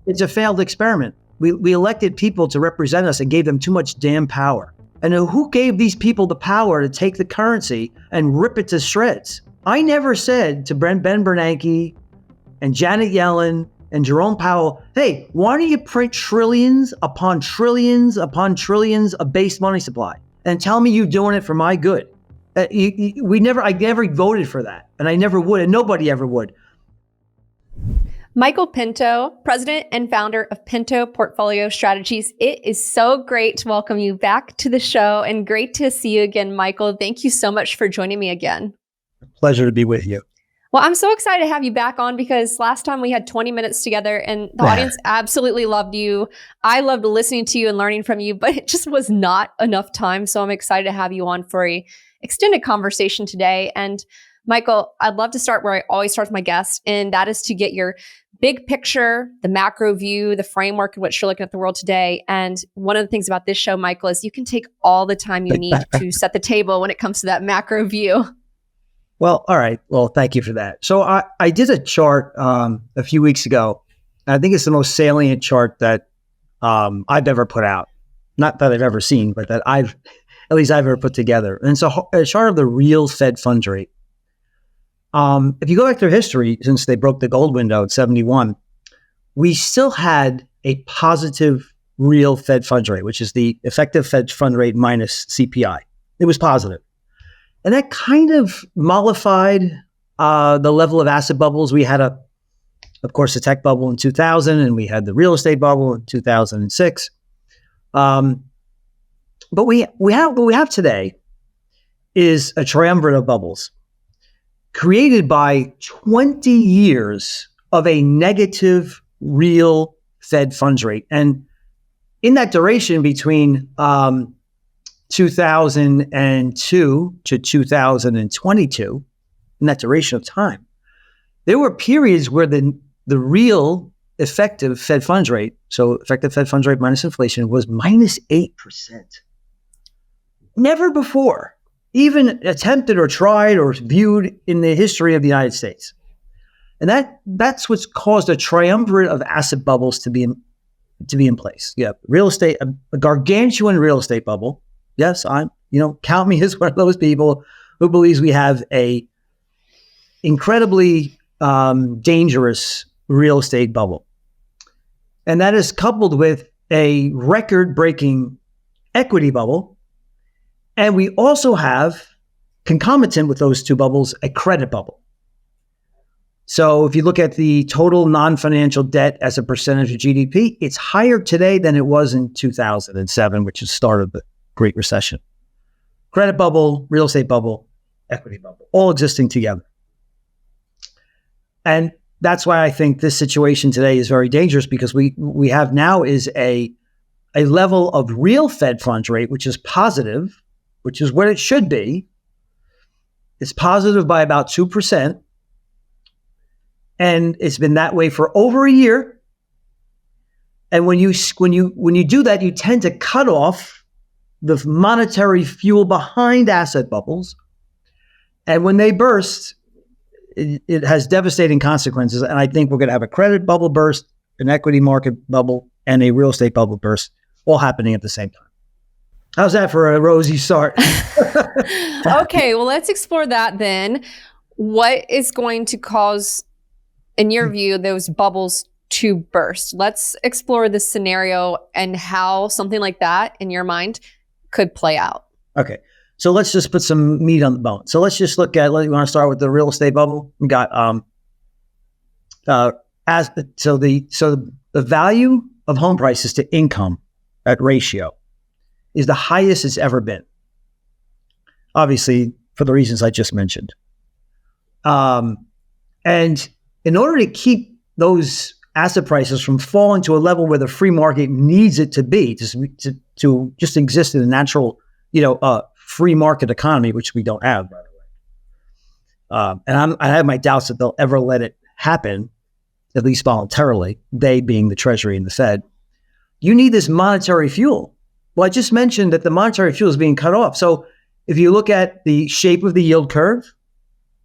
It's a failed experiment. We elected people to represent us and gave them too much damn power. And who gave these people the power to take the currency and rip it to shreds? I never said to Ben Bernanke and Janet Yellen and Jerome Powell, hey, why don't you print trillions upon trillions upon trillions of base money supply and tell me you're doing it for my good? I never voted for that, and I never would, and nobody ever would. Michael Pento, president and founder of Pento Portfolio Strategies. It is so great to welcome you back to the show and great to see you again, Michael. Thank you so much for joining me again. Pleasure to be with you. Well, I'm so excited to have you back on because last time we had 20 minutes together and the audience absolutely loved you. I loved listening to you and learning from you, but it just was not enough time. So I'm excited to have you on for a extended conversation today. And Michael, I'd love to start where I always start with my guests, and that is to get your big picture, the macro view, the framework in which you're looking at the world today. And one of the things about this show, Michael, is you can take all the time you need to set the table when it comes to that macro view. Well, all right. Well, thank you for that. So I did a chart a few weeks ago. I think it's the most salient chart that I've ever put out. Not that I've ever seen, but that I've ever put together. And it's a chart of the real Fed funds rate. If you go back through history, since they broke the gold window at 71, we still had a positive real Fed funds rate, which is the effective Fed fund rate minus CPI. It was positive. And that kind of mollified the level of asset bubbles. We had, of course, the tech bubble in 2000, and we had the real estate bubble in 2006. But what we have today is a triumvirate of bubbles created by 20 years of a negative real Fed funds rate. And in that duration between 2002 to 2022, in that duration of time, there were periods where the real effective Fed funds rate, so effective Fed funds rate minus inflation, was minus 8%. Never before even attempted or tried or viewed in the history of the United States. And that's what's caused a triumvirate of asset bubbles to be in place. Yeah, real estate, a gargantuan real estate bubble. Yes, count me as one of those people who believes we have a incredibly dangerous real estate bubble. And that is coupled with a record-breaking equity bubble. And we also have, concomitant with those two bubbles, a credit bubble. So if you look at the total non-financial debt as a percentage of GDP, it's higher today than it was in 2007, which is the start of the Great Recession. Credit bubble, real estate bubble, equity bubble, all existing together. And that's why I think this situation today is very dangerous, because we have now is a level of real Fed funds rate, which is positive, which is what it should be. It's positive by about 2%. And it's been that way for over a year. And when you do that, you tend to cut off the monetary fuel behind asset bubbles. And when they burst, it has devastating consequences. And I think we're going to have a credit bubble burst, an equity market bubble, and a real estate bubble burst, all happening at the same time. How's that for a rosy start? Okay, well, let's explore that then. What is going to cause, in your view, those bubbles to burst? Let's explore the scenario and how something like that, in your mind, could play out. Okay, so let's just put some meat on the bone. So let's just look at, you want to start with the real estate bubble? We got, the value of home prices to income, that ratio, is the highest it's ever been. Obviously, for the reasons I just mentioned. And in order to keep those asset prices from falling to a level where the free market needs it to be, to just exist in a natural, free market economy, which we don't have, by the way. And I have my doubts that they'll ever let it happen, at least voluntarily, they being the Treasury and the Fed. You need this monetary fuel. Well, I just mentioned that the monetary fuel is being cut off. So if you look at the shape of the yield curve,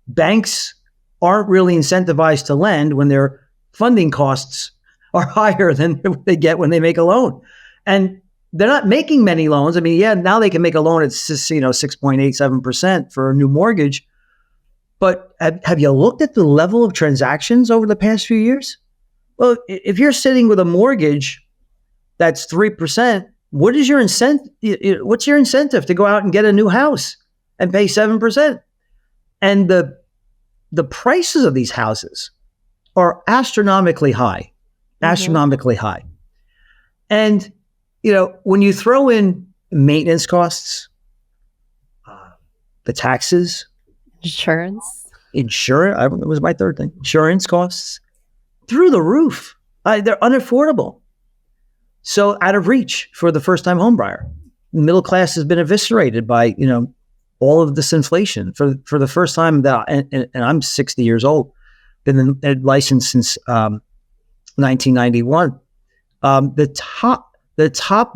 banks aren't really incentivized to lend when their funding costs are higher than what they get when they make a loan. And they're not making many loans. I mean, yeah, now they can make a loan at 6.87% for a new mortgage. But have you looked at the level of transactions over the past few years? Well, if you're sitting with a mortgage that's 3%, what is your incentive? What's your incentive to go out and get a new house and pay 7%? And the prices of these houses are astronomically high, astronomically high. And, when you throw in maintenance costs, the taxes, insurance, it was my third thing, insurance costs through the roof. They're unaffordable. So out of reach for the first-time homebuyer. The middle class has been eviscerated by, all of this inflation. For the first time, and I'm 60 years old, been licensed since 1991. The top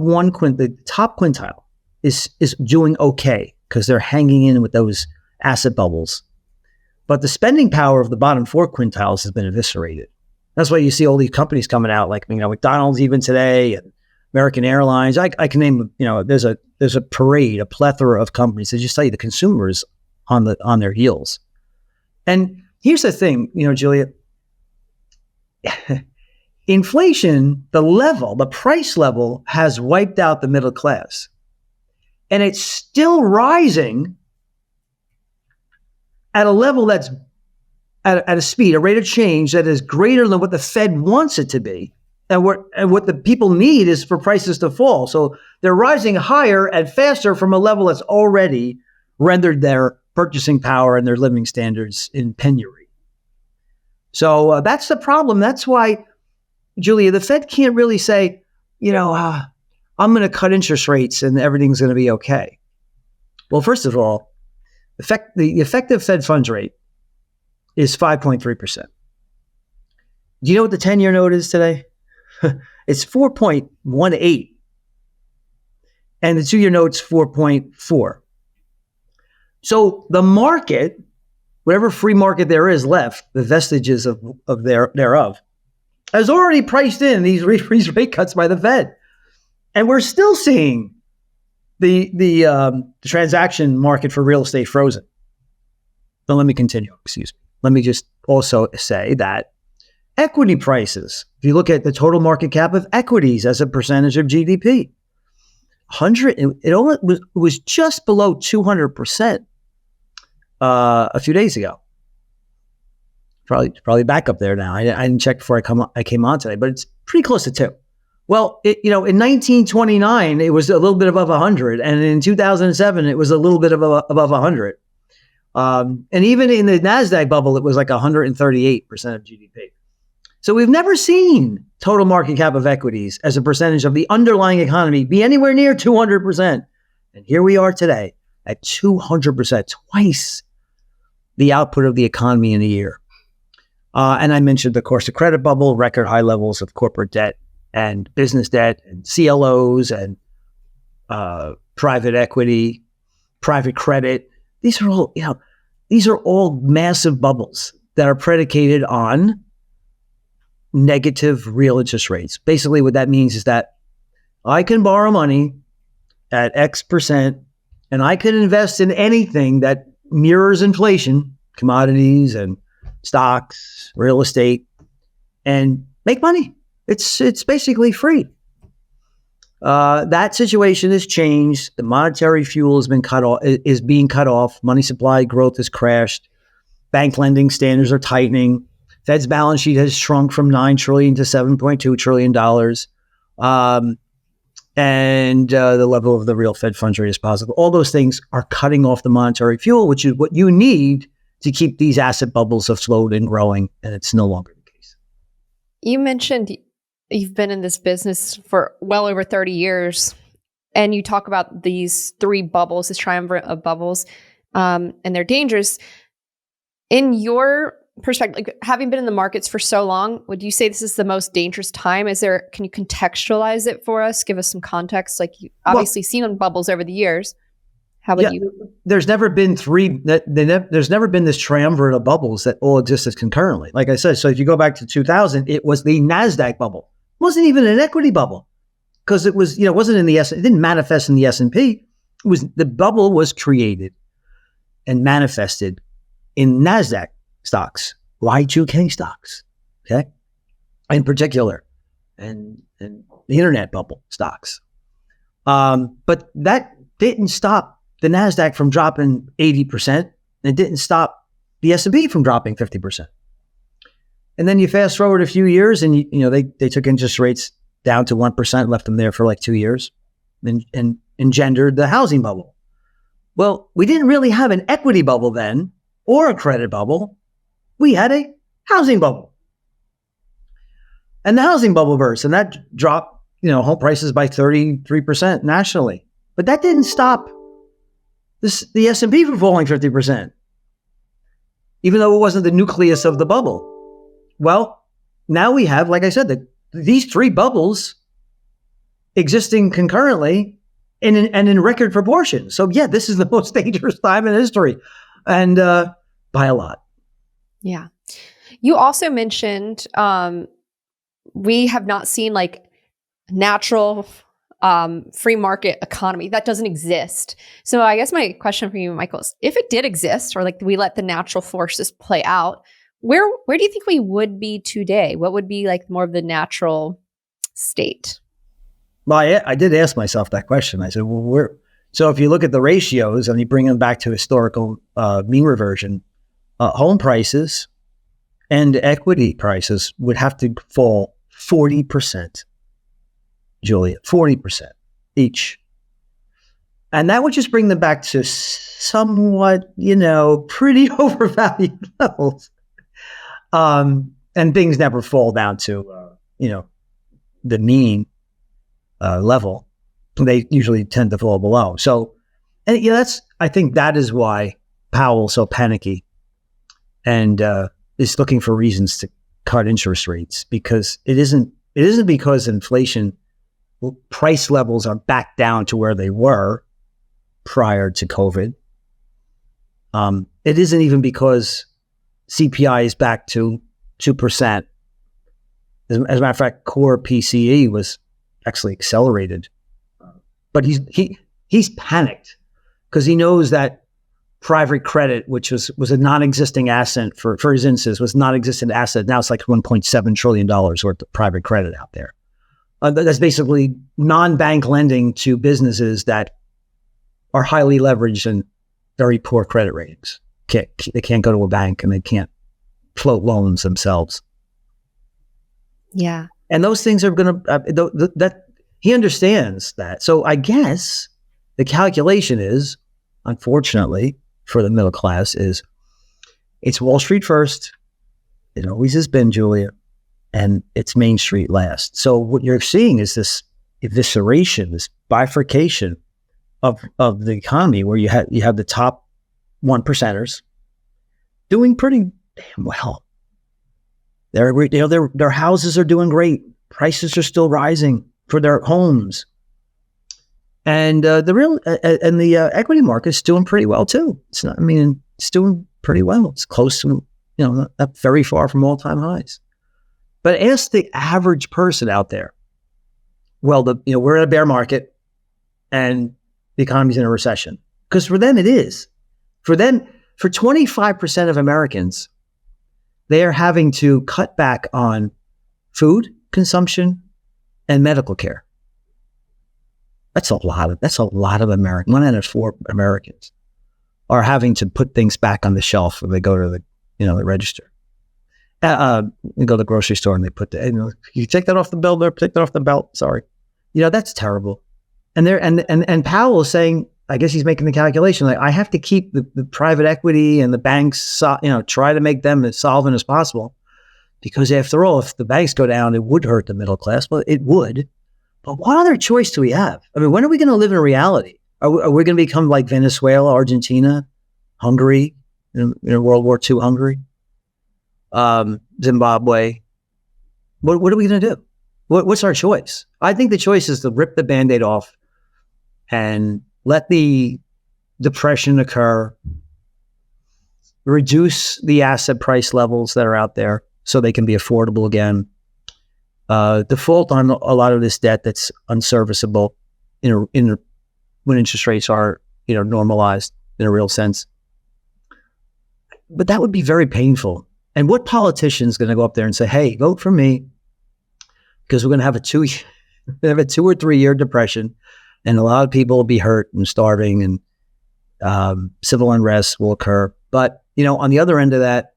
quintile is doing okay because they're hanging in with those asset bubbles. But the spending power of the bottom 4 quintiles has been eviscerated. That's why you see all these companies coming out, like McDonald's even today, and American Airlines. I can name, there's a parade, a plethora of companies that just tell you the consumers on their heels. And here's the thing, Julia, inflation, the price level has wiped out the middle class, and it's still rising at a level that's at a speed, a rate of change that is greater than what the Fed wants it to be. And what the people need is for prices to fall. So they're rising higher and faster from a level that's already rendered their purchasing power and their living standards in penury. So that's the problem. That's why, Julia, the Fed can't really say, I'm going to cut interest rates and everything's going to be okay. Well, first of all, the effective Fed funds rate is 5.3%. Do you know what the 10-year note is today? It's 4.18. And the 2-year note's 4.4. So the market, whatever free market there is left, the vestiges thereof, has already priced in these rate cuts by the Fed. And we're still seeing the transaction market for real estate frozen. But let me continue, excuse me. Let me just also say that equity prices, if you look at the total market cap of equities as a percentage of GDP, it was just below 200% a few days ago. Probably back up there now. I didn't check before I came on today, but it's pretty close to 2. Well, in 1929, it was a little bit above 100, and in 2007, it was a little bit above 100. And even in the NASDAQ bubble, it was like 138% of GDP. So we've never seen total market cap of equities as a percentage of the underlying economy be anywhere near 200%. And here we are today at 200%, twice the output of the economy in a year. And I mentioned, of course, the credit bubble, record high levels of corporate debt and business debt and CLOs and private equity, private credit. These are all massive bubbles that are predicated on negative real interest rates. Basically, what that means is that I can borrow money at X% and I can invest in anything that mirrors inflation, commodities and stocks, real estate, and make money. It's basically free. That situation has changed. The monetary fuel is being cut off. Money supply growth has crashed. Bank lending standards are tightening. Fed's balance sheet has shrunk from $9 trillion to $7.2 trillion. And the level of the real Fed funds rate is positive. All those things are cutting off the monetary fuel, which is what you need to keep these asset bubbles afloat and growing. And it's no longer the case. You mentioned you've been in this business for well over 30 years, and you talk about these 3 bubbles, this triumvirate of bubbles, and they're dangerous. In your perspective, like, having been in the markets for so long, would you say this is the most dangerous time? Can you contextualize it for us? Give us some context. Like, you obviously seen on bubbles over the years. How would you? There's never been there's never been this triumvirate of bubbles that all existed concurrently. Like I said, so if you go back to 2000, it was the NASDAQ bubble. It wasn't even an equity bubble because it was, it wasn't in the it didn't manifest in the S&P. It was, the bubble was created and manifested in NASDAQ stocks, Y2K stocks, okay, in particular, and the internet bubble stocks. But that didn't stop the NASDAQ from dropping 80%, and it didn't stop the S&P from dropping 50%. And then you fast forward a few years, and they took interest rates down to 1%, left them there for like 2 years, and engendered the housing bubble. Well, we didn't really have an equity bubble then, or a credit bubble. We had a housing bubble. And the housing bubble burst, and that dropped, home prices by 33% nationally. But that didn't stop the S&P from falling 50%, even though it wasn't the nucleus of the bubble. Well, now we have, like I said, these three bubbles existing concurrently and in record proportion. So yeah, this is the most dangerous time in history, and by a lot. Yeah. You also mentioned we have not seen like natural free market economy. That doesn't exist. So I guess my question for you, Michael, is if it did exist, or like we let the natural forces play out, where do you think we would be today? What would be like more of the natural state? Well, I did ask myself that question. I said, well, so if you look at the ratios and you bring them back to historical mean reversion, home prices and equity prices would have to fall 40%. Julia, 40% each. And that would just bring them back to somewhat, pretty overvalued levels. And things never fall down to, the mean level. They usually tend to fall below. So, and I think that is why Powell's so panicky and is looking for reasons to cut interest rates, because it isn't because inflation price levels are back down to where they were prior to COVID. It isn't even because CPI is back to 2%. As a matter of fact, core PCE was actually accelerated. But he's panicked because he knows that private credit, which was a non-existing asset for his instance, was non-existent asset. Now it's like $1.7 trillion worth of private credit out there. That's basically non-bank lending to businesses that are highly leveraged and very poor credit ratings. They can't go to a bank and they can't float loans themselves. Yeah. And those things are going to, that he understands that. So I guess the calculation is, unfortunately for the middle class, is it's Wall Street first. It always has been, Julia. And it's Main Street last. So what you're seeing is this evisceration, this bifurcation of the economy, where you have the top 1%ers doing pretty damn well. Their houses are doing great. Prices are still rising for their homes, and the equity market is doing pretty well too. It's doing pretty well. It's close to not very far from all-time highs. But ask the average person out there. Well, we're in a bear market, and the economy's in a recession. Because for them, it is. For 25% of Americans, they are having to cut back on food consumption and medical care. That's a lot of Americans. 1 out of 4 Americans are having to put things back on the shelf when they go to the register. You go to the grocery store and they put you take that off the belt, or take that off the belt. Sorry. That's terrible. And Powell is saying, I guess he's making the calculation, like, I have to keep the private equity and the banks, try to make them as solvent as possible. Because after all, if the banks go down, it would hurt the middle class. Well, it would. But what other choice do we have? I mean, when are we going to live in reality? Are we going to become like Venezuela, Argentina, Hungary, World War II Hungary? Zimbabwe. What are we going to do? What's our choice? I think the choice is to rip the Band-Aid off and let the depression occur, reduce the asset price levels that are out there so they can be affordable again, default on a lot of this debt that's unserviceable when interest rates are, normalized in a real sense. But that would be very painful. And what politician is going to go up there and say, hey, vote for me because we're going to have a 2 or 3 year depression and a lot of people will be hurt and starving and civil unrest will occur. But, on the other end of that,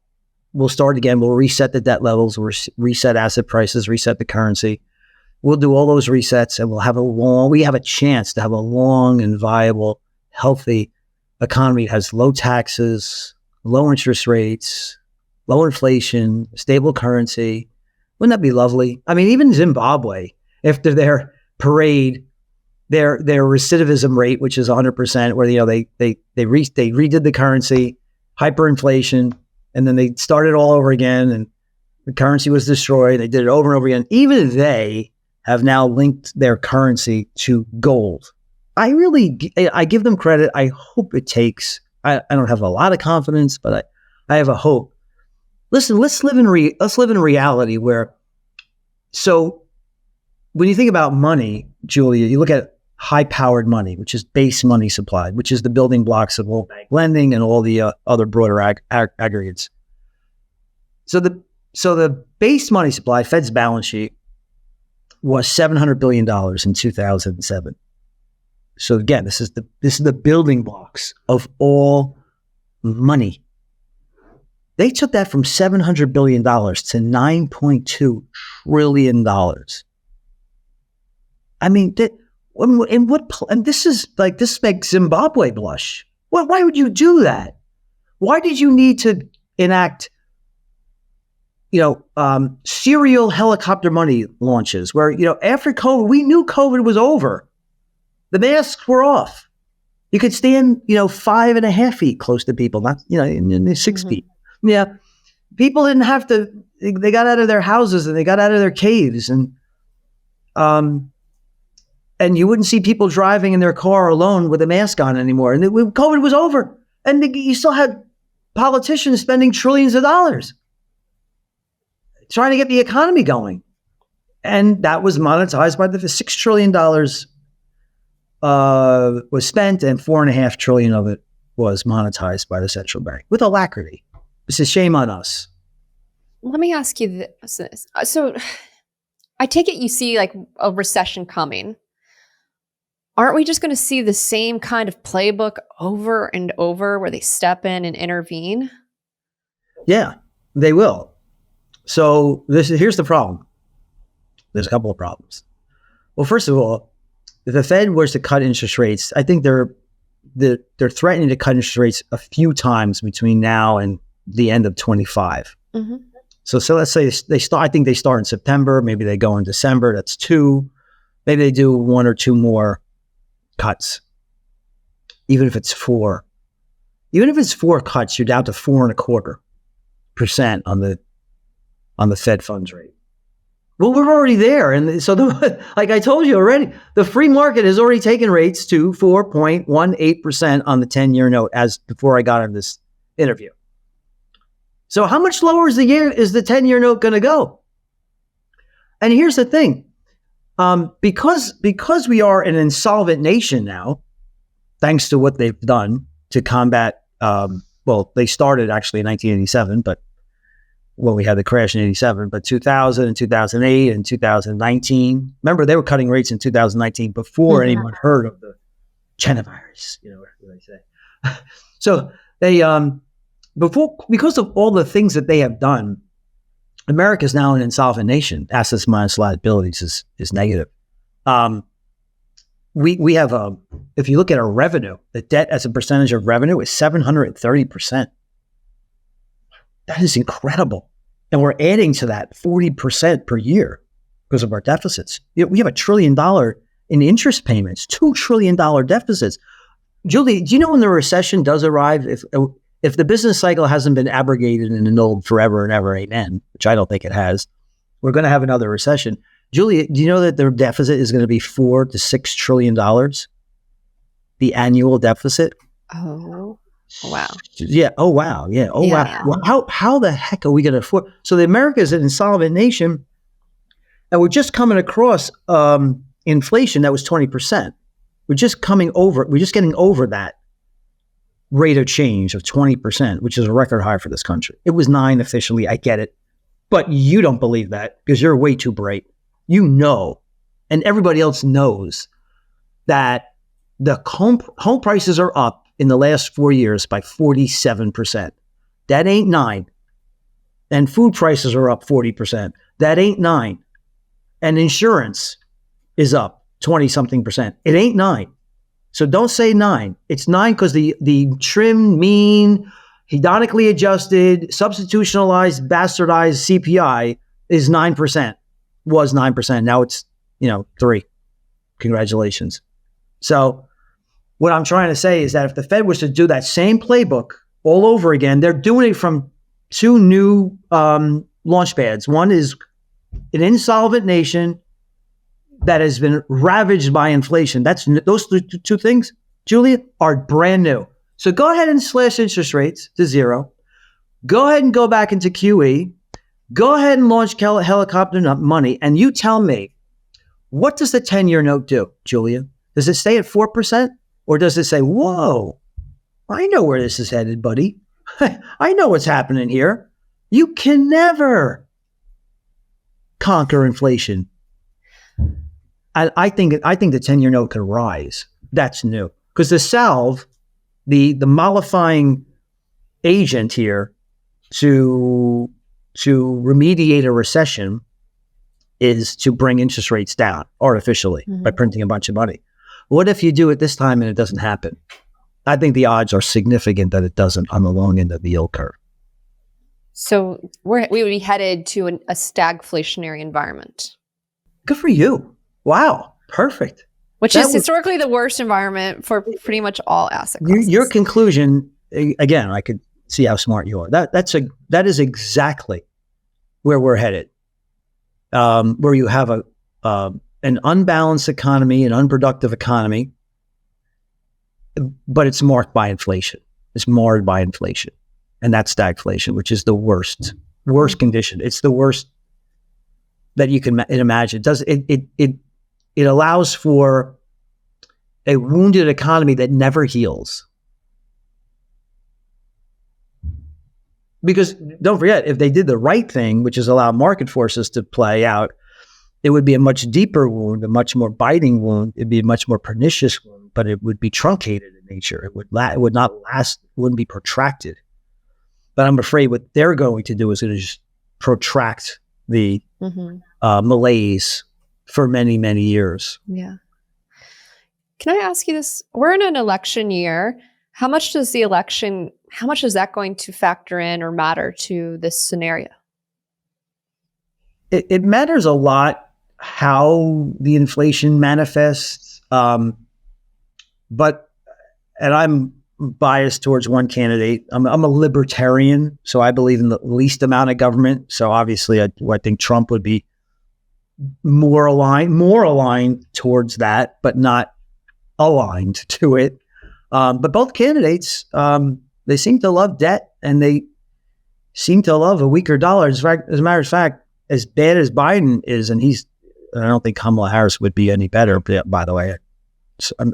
we'll start again. We'll reset the debt levels, we'll reset asset prices, reset the currency. We'll do all those resets and we have a chance to have a long and viable, healthy economy that has low taxes, low interest rates, low inflation, stable currency. Wouldn't that be lovely? I mean, even Zimbabwe, after their parade, their recidivism rate, which is 100%, where they redid the currency, hyperinflation, and then they started all over again, and the currency was destroyed. They did it over and over again. Even they have now linked their currency to gold. I give them credit. I hope it takes. I don't have a lot of confidence, but I have a hope. Listen, let's live in reality where. So, when you think about money, Julia, you look at high-powered money, which is base money supply, which is the building blocks of all bank lending and all the other broader aggregates. So the base money supply, Fed's balance sheet, was $700 billion in 2007. So again, this is the building blocks of all money. They took that from $700 billion to $9.2 trillion. I mean, this makes Zimbabwe blush. Why would you do that? Why did you need to enact, serial helicopter money launches where, after COVID, we knew COVID was over. The masks were off. You could stand, 5.5 feet close to people, not, in 6 feet. Yeah. People didn't have to, they got out of their houses and they got out of their caves and you wouldn't see people driving in their car alone with a mask on anymore. And COVID was over. And you still had politicians spending trillions of dollars trying to get the economy going. And that was monetized by the $6 trillion was spent and $4.5 trillion of it was monetized by the central bank with alacrity. It's a shame on us. Let me ask you this. So I take it you see like a recession coming. Aren't we just going to see the same kind of playbook over and over where they step in and intervene? Yeah, they will. So here's the problem. There's a couple of problems. Well, first of all, if the Fed was to cut interest rates, I think they're threatening to cut interest rates a few times between now and the end of 25. Mm-hmm. So let's say they start. I think they start in September. Maybe they go in December. That's 2. Maybe they do 1 or 2 more cuts. Even if it's 4. Even if it's 4 cuts, you're down to 4.25% on the Fed funds rate. Well, we're already there. And so, like I told you already, the free market has already taken rates to 4.18% on the 10-year note as before I got on this interview. So how much lower is the 10-year note going to go? And here's the thing. Because we are an insolvent nation now, thanks to what they've done to combat, they started actually in 1987, but we had the crash in 87, but 2000 and 2008 and 2019. Remember, they were cutting rates in 2019 before anyone heard of the China virus, what they say. So they, because of all the things that they have done, America is now an insolvent nation. Assets minus liabilities is negative. We have if you look at our revenue, the debt as a percentage of revenue is 730%. That is incredible. And we're adding to that 40% per year because of our deficits. We have $1 trillion in interest payments, $2 trillion deficits. Julie, do you know when the recession does arrive, if the business cycle hasn't been abrogated and annulled forever and ever, amen, which I don't think it has, we're going to have another recession. Julia, do you know that their deficit is going to be $4 to $6 trillion? The annual deficit? Oh, wow. Yeah. Oh, wow. Yeah. Oh, wow. Yeah. Well, how the heck are we going to afford? So the America is an insolvent nation, and we're just coming across inflation that was 20%. We're just getting over that rate of change of 20%, which is a record high for this country. It was 9 officially. I get it. But you don't believe that because you're way too bright. You know, and everybody else knows that the home prices are up in the last 4 years by 47%. That ain't 9. And food prices are up 40%. That ain't 9. And insurance is up 20 something percent. It ain't 9. So don't say 9. It's 9 because the trim, mean, hedonically adjusted, substitutionalized, bastardized CPI is 9%. Was 9%. Now it's, 3. Congratulations. So what I'm trying to say is that if the Fed was to do that same playbook all over again, they're doing it from 2 new launch pads. One is an insolvent nation that has been ravaged by inflation. Those 2 things, Julia, are brand new. So go ahead and slash interest rates to 0. Go ahead and go back into QE. Go ahead and launch helicopter money. And you tell me, what does the 10-year note do, Julia? Does it stay at 4%? Or does it say, whoa, I know where this is headed, buddy. I know what's happening here. You can never conquer inflation. I think the 10-year note could rise. That's new. Because the salve, the mollifying agent here to remediate a recession is to bring interest rates down artificially by printing a bunch of money. What if you do it this time and it doesn't happen? I think the odds are significant that it doesn't on the long end of the yield curve. So we would be headed to a stagflationary environment. Good for you. Wow. Perfect. Which is historically the worst environment for pretty much all asset classes. Your conclusion, again, I could see how smart you are. That is exactly where we're headed. Where you have an unbalanced economy, an unproductive economy, but it's marked by inflation. It's marred by inflation. And that's stagflation, which is the worst condition. It's the worst that you can imagine. It allows for a wounded economy that never heals. Because don't forget, if they did the right thing, which is allow market forces to play out, it would be a much deeper wound, a much more biting wound. It'd be a much more pernicious wound, but it would be truncated in nature. It would not last. It wouldn't be protracted. But I'm afraid what they're going to do is going to just protract the malaise for many, many years. Yeah. Can I ask you this? We're in an election year. How much is that going to factor in or matter to this scenario? It matters a lot how the inflation manifests. And I'm biased towards one candidate. I'm a libertarian, so I believe in the least amount of government. So obviously, I think Trump would be more aligned towards that, but not aligned to it. But both candidates, they seem to love debt, and they seem to love a weaker dollar. As a matter of fact, as bad as Biden is, and I don't think Kamala Harris would be any better. By the way,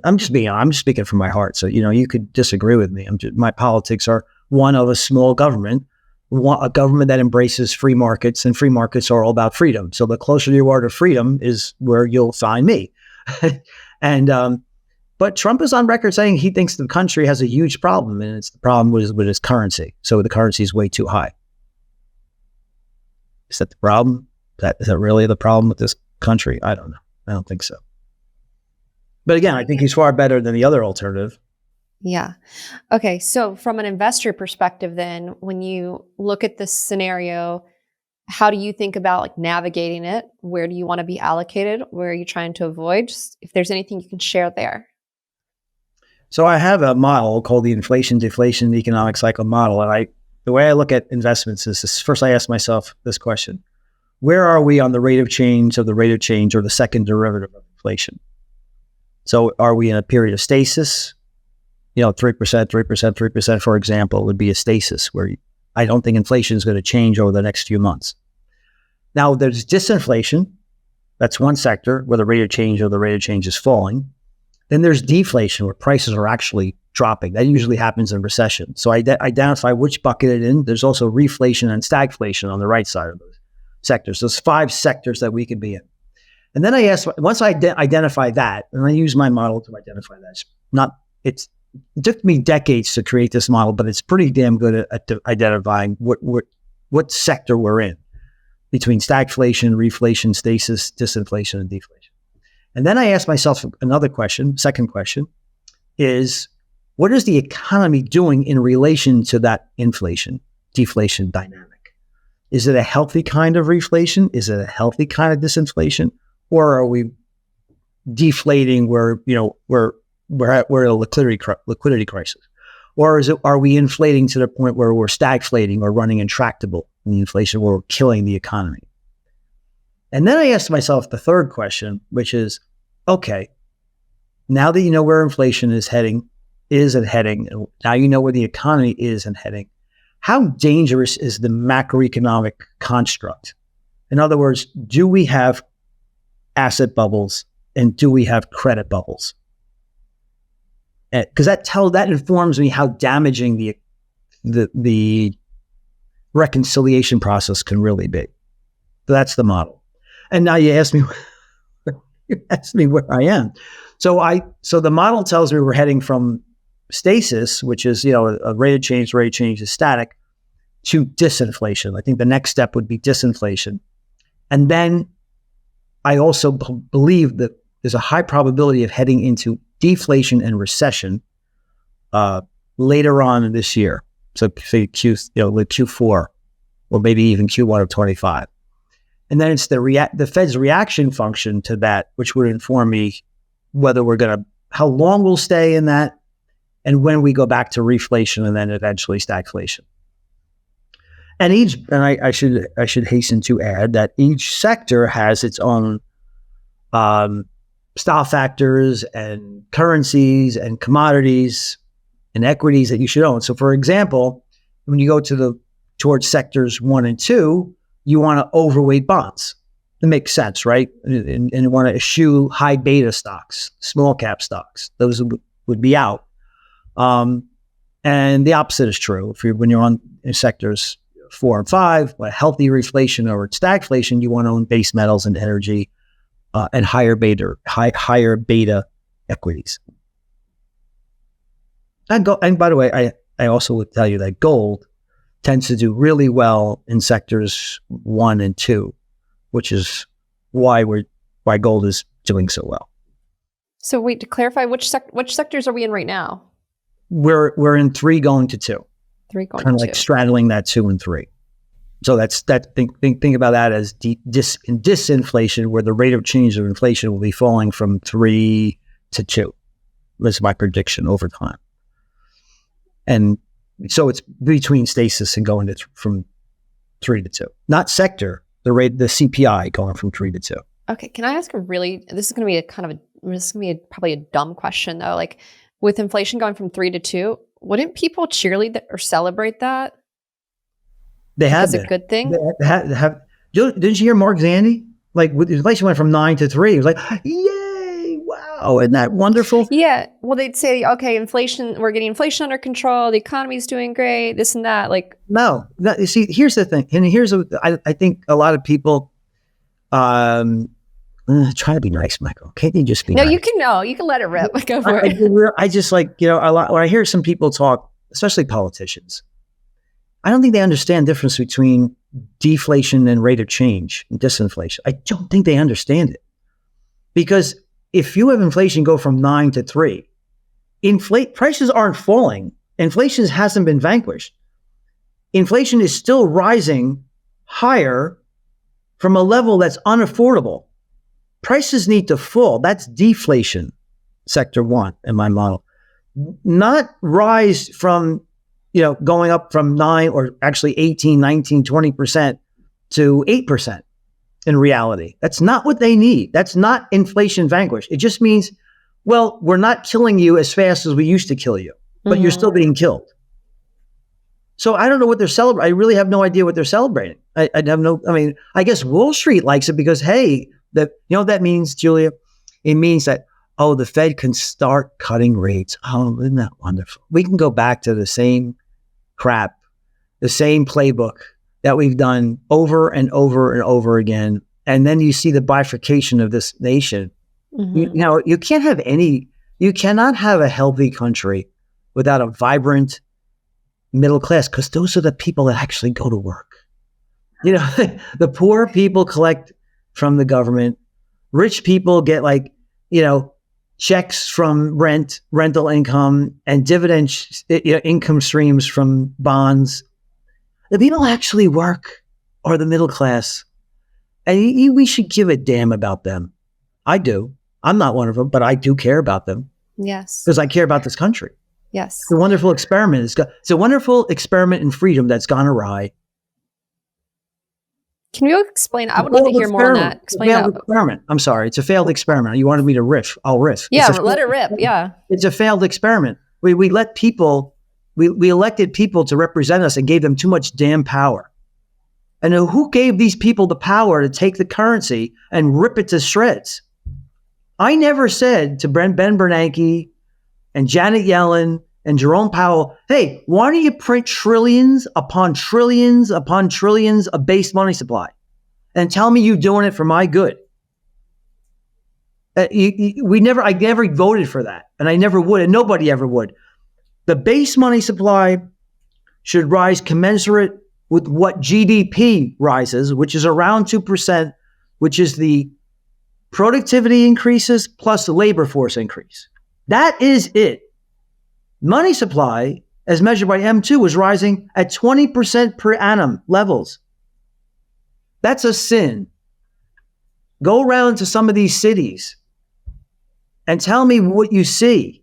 I'm just speaking from my heart. So you could disagree with me. My politics are one of a small government, a government that embraces free markets, and free markets are all about freedom. So the closer you are to freedom is where you'll find me. But Trump is on record saying he thinks the country has a huge problem, and it's the problem with its currency. So the currency is way too high. Is that the problem? Is that really the problem with this country? I don't know. I don't think so. But again, I think he's far better than the other alternative. Yeah. Okay. So from an investor perspective, then, when you look at this scenario, how do you think about navigating it? Where do you want to be allocated? Where are you trying to avoid? Just if there's anything you can share there. So I have a model called the inflation deflation economic cycle model. And the way I look at investments is this. First, I ask myself this question: where are we on the rate of change or the second derivative of inflation? So are we in a period of stasis? 3%, 3%, 3%, for example, would be a stasis where I don't think inflation is going to change over the next few months. Now, there's disinflation. That's one sector where the rate of change is falling. Then there's deflation where prices are actually dropping. That usually happens in recession. So I identify which bucket it's in. There's also reflation and stagflation on the right side of those sectors. There's 5 sectors that we could be in. And then I ask, once I identify that, and I use my model to identify that, it took me decades to create this model, but it's pretty damn good at identifying what sector we're in between stagflation, reflation, stasis, disinflation, and deflation. And then I ask myself another question, second question, is what is the economy doing in relation to that inflation, deflation dynamic? Is it a healthy kind of reflation? Is it a healthy kind of disinflation? Or are we deflating where we're at a liquidity crisis? Or are we inflating to the point where we're stagflating or running intractable in the inflation where we're killing the economy? And then I asked myself the third question, which is, okay, now that you know where inflation is heading, and now you know where the economy is and heading, how dangerous is the macroeconomic construct? In other words, do we have asset bubbles and do we have credit bubbles? Because that informs me how damaging the reconciliation process can really be. So that's the model. And now you ask me where I am. So the model tells me we're heading from stasis, which is a rate of change is static, to disinflation. I think the next step would be disinflation, and then I also believe that there's a high probability of heading into deflation and recession later on in this year. So say Q4 or maybe even Q1 of 25. And then it's the Fed's reaction function to that, which would inform me whether how long we'll stay in that and when we go back to reflation and then eventually stagflation. And I should hasten to add that each sector has its own style factors and currencies and commodities and equities that you should own. So for example, when you go towards sectors 1 and 2, you want to overweight bonds. That makes sense, right? And you want to eschew high beta stocks, small cap stocks. Those would be out. And the opposite is true. When you're on sectors 4 and 5, a healthy reflation or stagflation, you want to own base metals and energy and higher beta equities. And by the way, I also would tell you that gold tends to do really well in sectors 1 and 2, which is why gold is doing so well. So wait, to clarify, which sectors are we in right now? We're in 3 going to 2. 3 going kind of to like 2. straddling that 2 and 3. So think about that as disinflation, where the rate of change of inflation will be falling from 3 to 2. That's my prediction over time. And so it's between stasis and going from 3 to 2, not sector. The CPI going from 3 to 2. Okay, can I ask this is going to be probably a dumb question though. Like with inflation going from 3 to 2, wouldn't people cheerlead or celebrate that? They have been. It's a good thing. Didn't you hear Mark Zandi? Like with inflation went from 9 to 3. It was like, yay, wow, isn't that wonderful? Yeah. Well, they'd say, okay, we're getting inflation under control. The economy's doing great. This and that. Like, no. You see, here's the thing, and I think a lot of people. Try to be nice, Michael. Can't you just be nice? You can let it rip. Go for it. I just a lot when I hear some people talk, especially politicians, I don't think they understand the difference between deflation and rate of change and disinflation. I don't think they understand it. Because if you have inflation go from 9 to 3, prices aren't falling. Inflation hasn't been vanquished. Inflation is still rising higher from a level that's unaffordable. Prices need to fall. That's deflation, sector 1 in my model. Not rise from, going up from 9 or actually 18, 19, 20% to 8% in reality. That's not what they need. That's not inflation vanquished. It just means, well, we're not killing you as fast as we used to kill you. but you're still being killed. So I don't know what they're celebrating. I really have no idea what they're celebrating. I mean, I guess Wall Street likes it because, hey, you know what that means, Julia? It means that, oh, the Fed can start cutting rates. Oh, isn't that wonderful? We can go back to the same crap, the same playbook that we've done over and over and over again. And then you see the bifurcation of this nation. You cannot have a healthy country without a vibrant middle class, because those are the people that actually go to work. The poor people collect from the government. Rich people get checks from rental income and dividend income streams from bonds. The people who actually work are the middle class. And we should give a damn about them. I do. I'm not one of them, but I do care about them. Yes. Because I care about this country. Yes. It's a wonderful experiment. It's a wonderful experiment in freedom that's gone awry. Can you explain? I would love to hear more on that. Explain that. Experiment. I'm sorry. It's a failed experiment. You wanted me to riff. I'll riff. Yeah, let it rip. Yeah. It's a failed experiment. We elected people to represent us and gave them too much damn power. And who gave these people the power to take the currency and rip it to shreds? I never said to Ben Bernanke and Janet Yellen and Jerome Powell, hey, why don't you print trillions upon trillions upon trillions of base money supply and tell me you're doing it for my good? I never voted for that, and I never would, and nobody ever would. The base money supply should rise commensurate with what GDP rises, which is around 2%, which is the productivity increases plus the labor force increase. That is it. Money supply, as measured by M2, was rising at 20% per annum levels. That's a sin. Go around to some of these cities and tell me what you see.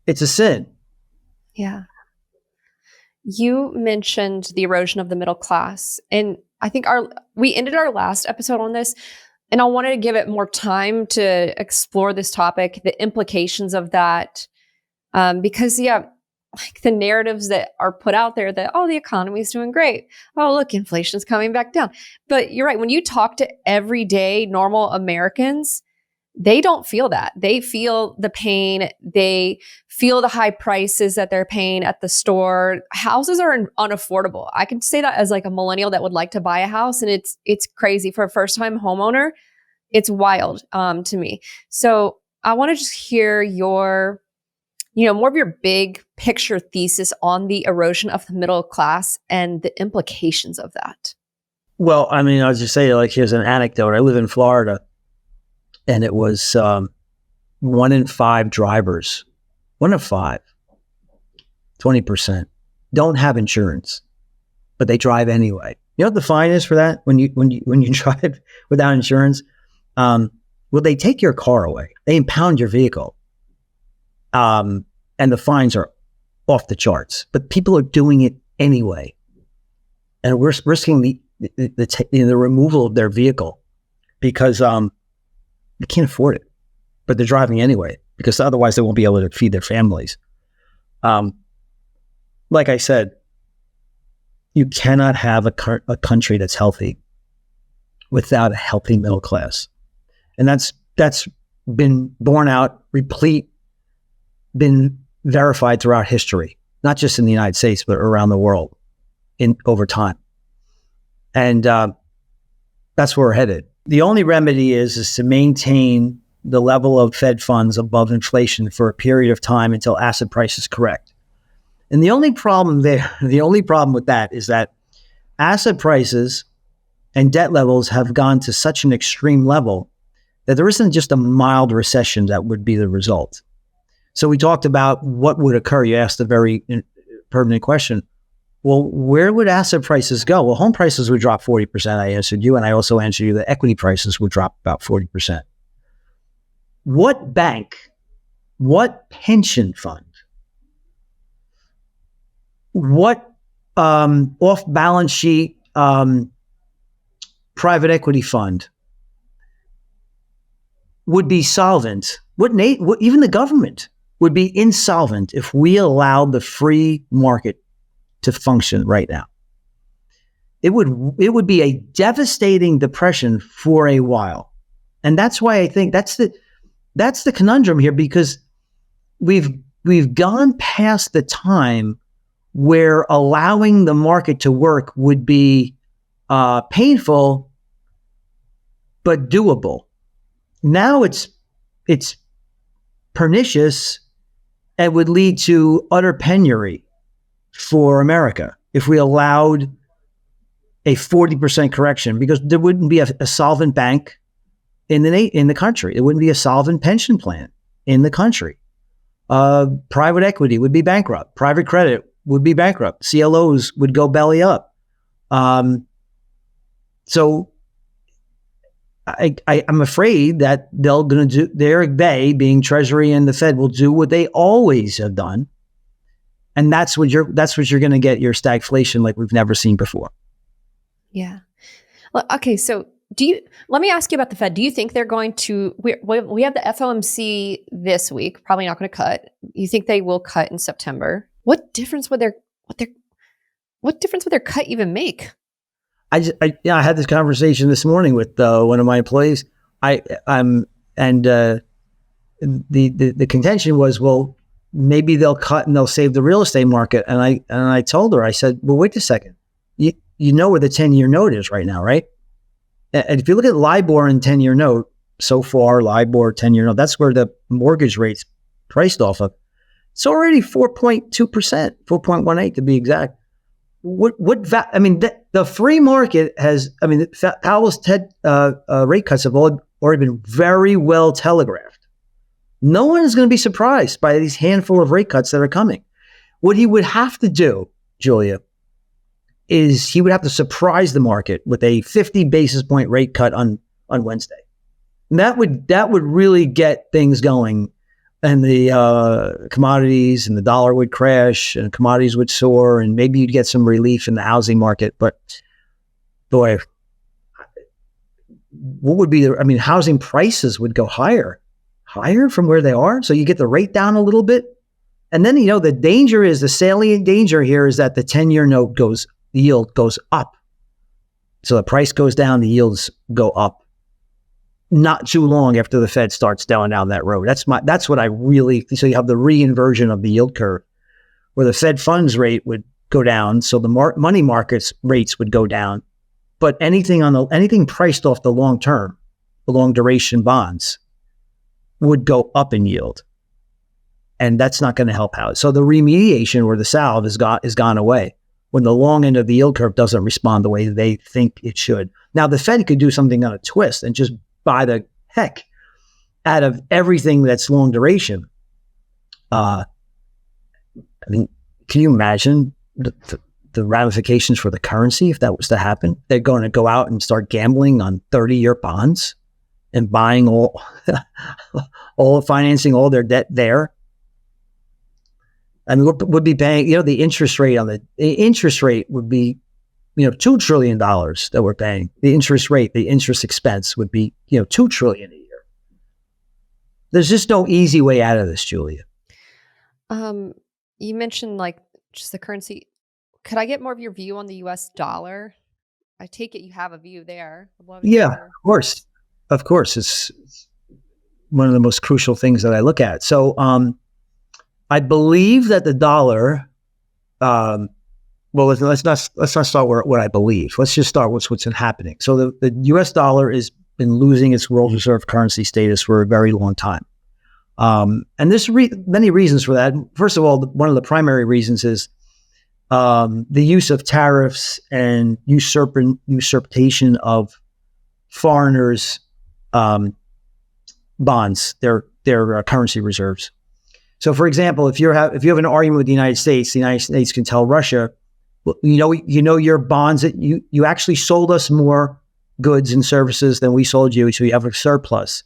It's a sin. Yeah. You mentioned the erosion of the middle class, and I think we ended our last episode on this, and I wanted to give it more time to explore this topic, the implications of that, because the narratives that are put out there that, oh, the economy is doing great. Oh, look, inflation's coming back down. But you're right. When you talk to everyday normal Americans, they don't feel that. They feel the pain. They feel the high prices that they're paying at the store. Houses are unaffordable. I can say that as like a millennial that would like to buy a house, and it's crazy for a first-time homeowner. It's wild to me. So I want to just hear your, more of your big picture thesis on the erosion of the middle class and the implications of that. Well, I mean, I'll just say, here's an anecdote. I live in Florida. And it was 1 in 5 drivers, 1 in 5, 20%, don't have insurance, but they drive anyway. You know what the fine is for that when you drive without insurance? Well, they take your car away. They impound your vehicle, and the fines are off the charts. But people are doing it anyway, and we're risking the removal of their vehicle because they can't afford it, but they're driving anyway because otherwise they won't be able to feed their families. Like I said, you cannot have a country that's healthy without a healthy middle class. And that's been borne out, been verified throughout history, not just in the United States, but around the world over time. And that's where we're headed. The only remedy is to maintain the level of Fed funds above inflation for a period of time until asset prices correct. And the only problem with that is that asset prices and debt levels have gone to such an extreme level that there isn't just a mild recession that would be the result. So we talked about what would occur. You asked a very pertinent question. Well, where would asset prices go? Well, home prices would drop 40%. I answered you. And I also answered you that equity prices would drop about 40%. What bank, what pension fund, what off-balance sheet private equity fund would be solvent? What even the government would be insolvent if we allowed the free market to function right now. It would be a devastating depression for a while. And that's why I think that's the conundrum here, because we've gone past the time where allowing the market to work would be painful but doable. Now it's pernicious and would lead to utter penury for America if we allowed a 40% correction, because there wouldn't be a solvent bank in the country. There wouldn't be a solvent pension plan in the country. Private equity would be bankrupt. Private credit would be bankrupt. CLOs would go belly up. So I'm afraid that they being Treasury and the Fed will do what they always have done, and that's what you're going to get, your stagflation like we've never seen before. Yeah. Well, okay. So let me ask you about the Fed. Do you think they're going to, we have the FOMC this week, probably not going to cut. You think they will cut in September? What difference would their cut even make? I had this conversation this morning with one of my employees. The contention was, well, maybe they'll cut and they'll save the real estate market. And I told her, I said, well, wait a second. You know where the 10-year note is right now, right? And if you look at LIBOR and 10-year note, so far, LIBOR 10-year note, that's where the mortgage rate's priced off of. It's already 4.2%, 4.18 to be exact. The free market has, Powell's rate cuts have already been very well telegraphed. No one is going to be surprised by these handful of rate cuts that are coming. What he would have to do, Julia, is he would have to surprise the market with a 50 basis point rate cut on Wednesday. And that would really get things going, and the commodities and the dollar would crash and commodities would soar, and maybe you'd get some relief in the housing market. But boy, what would be housing prices would go higher from where they are. So you get the rate down a little bit. And then, the salient danger here is that the 10-year note the yield goes up. So the price goes down, the yields go up. Not too long after the Fed starts down that road. That's what I really, so you have the re-inversion of the yield curve where the Fed funds rate would go down. So the money markets rates would go down, but anything priced off the long term, the long duration bonds would go up in yield. And that's not going to help out. So the remediation or the salve is gone away when the long end of the yield curve doesn't respond the way they think it should. Now, the Fed could do something on a twist and just buy the heck out of everything that's long duration. Can you imagine the ramifications for the currency if that was to happen? They're going to go out and start gambling on 30-year bonds and buying all financing all their debt there. Would be paying, the interest rate would be, $2 trillion that we're paying. The interest expense would be, $2 trillion a year. There's just no easy way out of this, Julia. You mentioned just the currency. Could I get more of your view on the US dollar? I take it you have a view there. Yeah, of course. It's one of the most crucial things that I look at. So, I believe that the dollar, let's not start what I believe. Let's just start with what's happening. So the U.S. dollar has been losing its world reserve currency status for a very long time. And there's many reasons for that. First of all, one of the primary reasons is the use of tariffs and usurpation of foreigners' bonds, their currency reserves. So, for example, if you have an argument with the United States can tell Russia, well, your bonds that you actually sold us more goods and services than we sold you, so you have a surplus.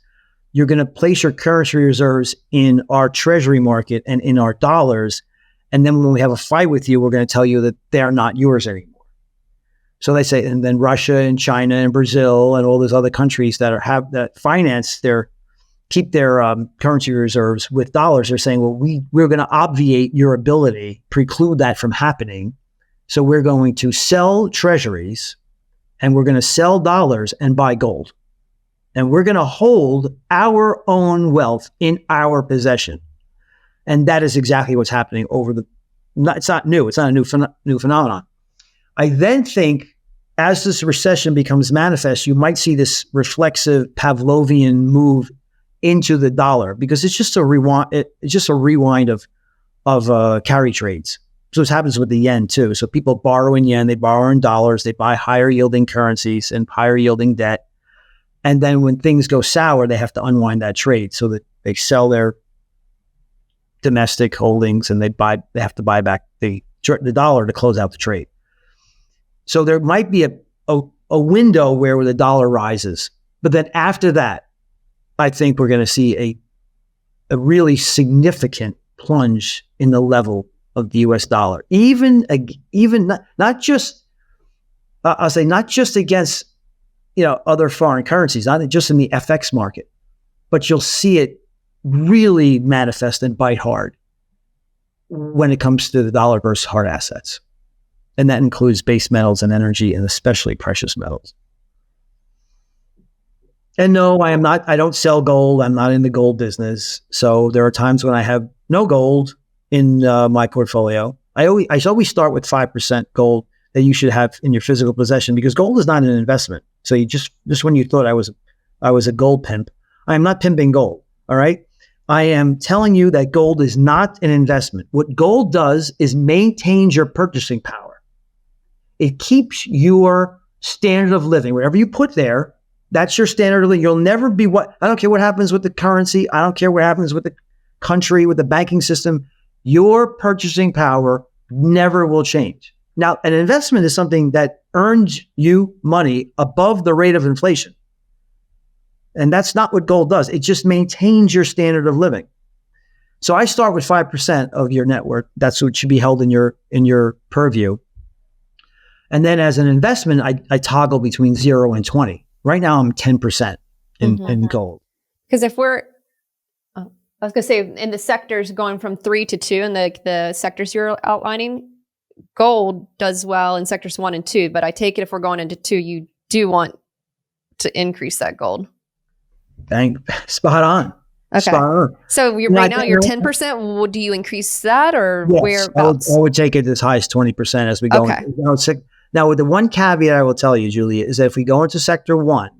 You're going to place your currency reserves in our treasury market and in our dollars, and then when we have a fight with you, we're going to tell you that they're not yours anymore. So they say, and then Russia and China and Brazil and all those other countries that finance their keep their currency reserves with dollars, they're saying, well, we're going to obviate your ability, preclude that from happening. So we're going to sell treasuries and we're going to sell dollars and buy gold. And we're going to hold our own wealth in our possession. And that is exactly what's happening it's not new. It's not a new phenomenon. I then think as this recession becomes manifest, you might see this reflexive Pavlovian move into the dollar because it's just a rewind. It's just a rewind of carry trades. So this happens with the yen too. So people borrow in yen, they borrow in dollars, they buy higher yielding currencies and higher yielding debt. And then when things go sour, they have to unwind that trade so that they sell their domestic holdings and they have to buy back the dollar to close out the trade. So there might be a window where the dollar rises. But then after that, I think we're going to see a really significant plunge in the level of the US dollar. Even not just, I'll say not just against, other foreign currencies, not just in the FX market, but you'll see it really manifest and bite hard when it comes to the dollar versus hard assets. And that includes base metals and energy and especially precious metals. And no, I don't sell gold. I'm not in the gold business. So there are times when I have no gold in my portfolio. I always start with 5% gold that you should have in your physical possession because gold is not an investment. So you just when you thought I was a gold pimp, I am not pimping gold. All right. I am telling you that gold is not an investment. What gold does is maintains your purchasing power. It keeps your standard of living. Whatever you put there, that's your standard of living. You'll never be I don't care what happens with the currency. I don't care what happens with the country, with the banking system. Your purchasing power never will change. Now, an investment is something that earns you money above the rate of inflation. And that's not what gold does. It just maintains your standard of living. So I start with 5% of your net worth. That's what should be held in your purview. And then as an investment, I toggle between 0 and 20. Right now, I'm 10% in gold. Because if I was going to say, in the sectors going from 3 to 2, and the sectors you're outlining, gold does well in sectors 1 and 2. But I take it if we're going into 2, you do want to increase that gold. Spot on. Okay. Spot on. So you're now you're 10%. Do you increase that or yes, whereabouts? I would take it as high as 20% as we go. Okay. Now, with the one caveat I will tell you, Julia, is that if we go into sectors 1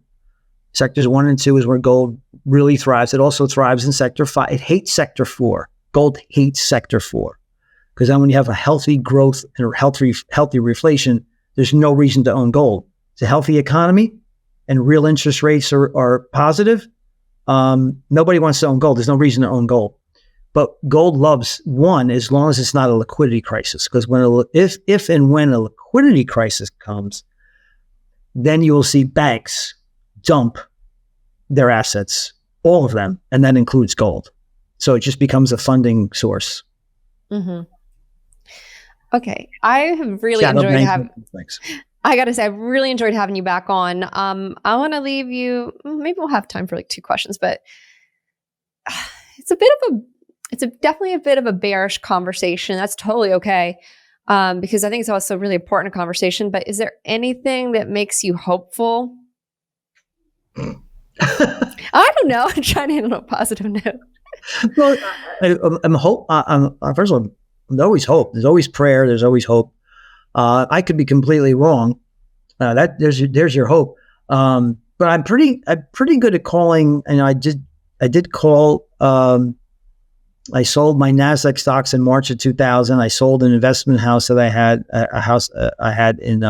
and 2 is where gold really thrives. It also thrives in sector 5. It hates sector 4. Gold hates sector 4 because then when you have a healthy growth and healthy reflation, there's no reason to own gold. It's a healthy economy and real interest rates are positive. Nobody wants to own gold. There's no reason to own gold. But gold loves 1 as long as it's not a liquidity crisis. Because if and when a liquidity crisis comes, then you will see banks dump their assets, all of them, and that includes gold. So it just becomes a funding source. Mm-hmm. Okay, I have really enjoyed having. I got to say, I've really enjoyed having you back on. I want to leave you. Maybe we'll have time for like 2 questions, but it's definitely a bit of a bearish conversation. That's totally okay. Because I think it's also really important conversation, but is there anything that makes you hopeful? I don't know. I'm trying to end on a positive note. Well, first of all, there's always hope. There's always prayer. There's always hope. I could be completely wrong. There's your hope. But I'm pretty good at calling, and I did call. I sold my NASDAQ stocks in March of 2000. I sold an investment house that I had, a house I had in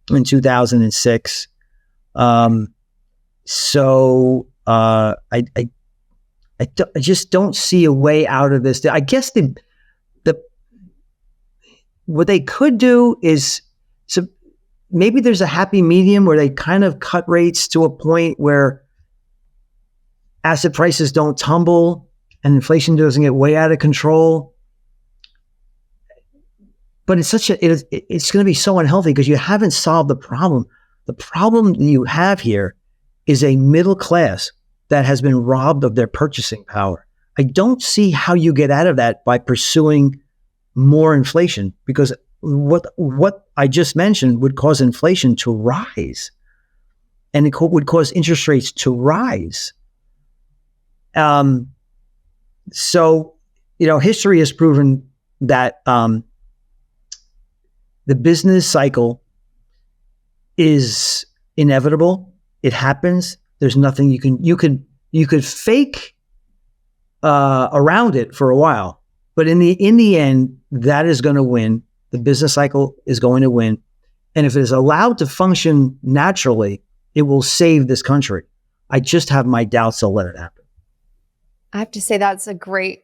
2006. So I just don't see a way out of this. I guess what they could do is, so maybe there's a happy medium where they kind of cut rates to a point where asset prices don't tumble and inflation doesn't get way out of control. But it's going to be so unhealthy because you haven't solved the problem. The problem you have here is a middle class that has been robbed of their purchasing power. I don't see how you get out of that by pursuing more inflation, because what I just mentioned would cause inflation to rise, and it would cause interest rates to rise. So, history has proven that the business cycle is inevitable. It happens. There's nothing you could fake around it for a while, but in the end, that is going to win. The business cycle is going to win, and if it is allowed to function naturally, it will save this country. I just have my doubts they'll let it happen. I have to say that's a great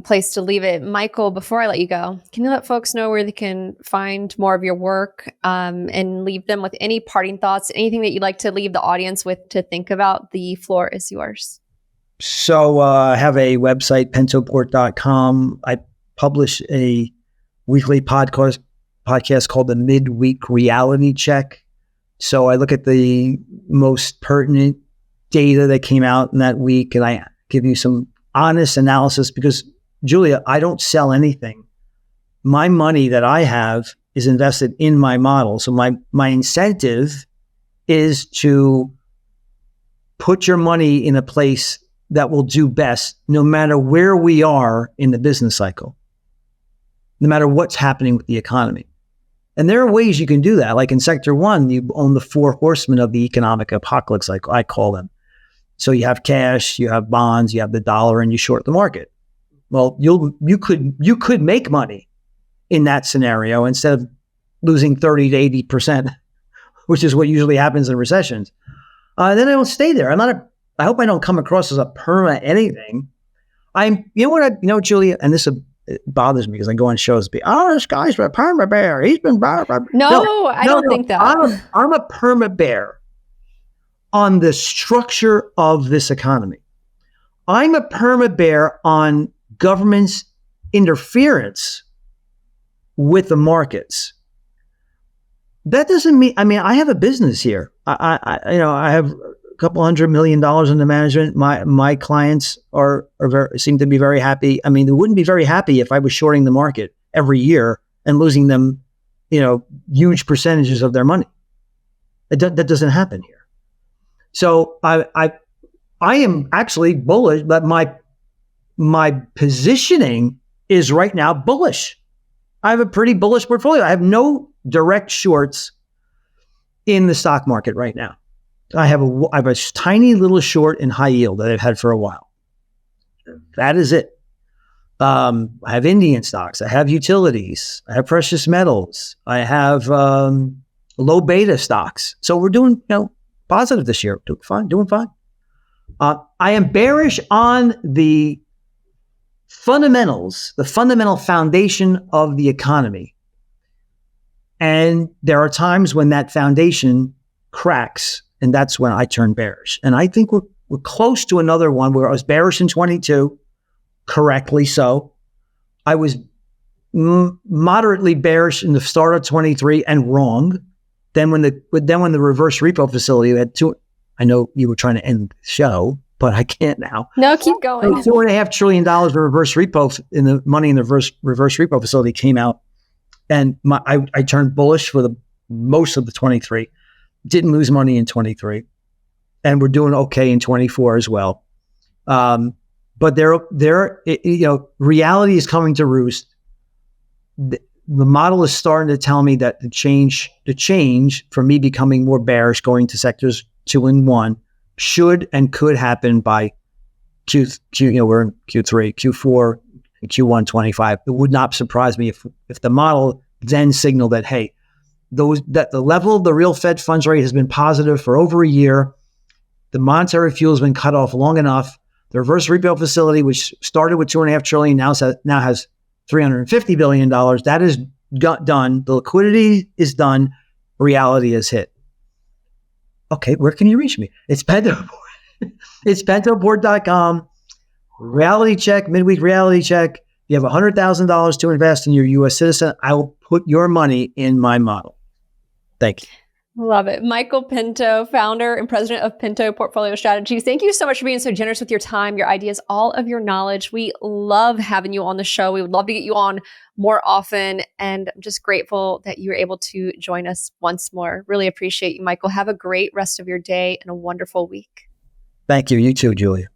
place to leave it. Michael, before I let you go, can you let folks know where they can find more of your work, and leave them with any parting thoughts, anything that you'd like to leave the audience with to think about? The floor is yours. So I have a website, pentoport.com. I publish a weekly podcast called the Midweek Reality Check. So I look at the most pertinent data that came out in that week, and I give you some honest analysis, because, Julia, I don't sell anything. My money that I have is invested in my model. So my incentive is to put your money in a place that will do best, no matter where we are in the business cycle, no matter what's happening with the economy. And there are ways you can do that. Like in Sector 1, you own the 4 horsemen of the economic apocalypse, like I call them. So you have cash, you have bonds, you have the dollar, and you short the market. Well, you could make money in that scenario instead of losing 30 to 80%, which is what usually happens in recessions. Then I don't stay there. I hope I don't come across as a perma anything. Julia, and this bothers me because I go on shows, this guy's a perma bear. He's been blah, blah. No, I don't think that. I'm a perma bear on the structure of this economy. I'm a perma bear on government's interference with the markets. That doesn't mean, I have a business here. I have a couple $100 million under management. My clients seem to be very happy. They wouldn't be very happy if I was shorting the market every year and losing them, huge percentages of their money. That doesn't happen here. So I am actually bullish, but my positioning is right now bullish. I have a pretty bullish portfolio. I have no direct shorts in the stock market right now. I have a tiny little short in high yield that I've had for a while. That is it. I have Indian stocks. I have utilities. I have precious metals. I have low beta stocks. So we're doing positive this year. Doing fine. I am bearish on the fundamentals, the fundamental foundation of the economy. And there are times when that foundation cracks, and that's when I turn bearish. And I think we're close to another one where I was bearish in 22, correctly so. I was moderately bearish in the start of 23 and wrong. Then when the reverse repo facility had I know you were trying to end the show, but I can't now. No, keep going. $2.5 trillion of reverse repo in the money in the reverse repo facility came out, and I turned bullish for the most of the 23. Didn't lose money in 23, and we're doing okay in 24 as well. But reality is coming to roost. The model is starting to tell me that the change for me becoming more bearish, going to sectors 2 and 1, should and could happen by we're in Q3, Q4, and Q1 25. It would not surprise me if the model then signaled that, hey, that the level of the real Fed funds rate has been positive for over a year. The monetary fuel has been cut off long enough. The reverse repo facility, which started with $2.5 trillion, now has $350 billion. That is done. The liquidity is done. Reality is hit. Okay, where can you reach me? It's Pento. It's pentoport.com. Reality check, midweek reality check. If you have $100,000 to invest in your U.S. citizen, I will put your money in my model. Thank you. Love it. Michael Pento, founder and president of Pento Portfolio Strategies. Thank you so much for being so generous with your time, your ideas, all of your knowledge. We love having you on the show. We would love to get you on more often. And I'm just grateful that you were able to join us once more. Really appreciate you, Michael. Have a great rest of your day and a wonderful week. Thank you. You too, Julia.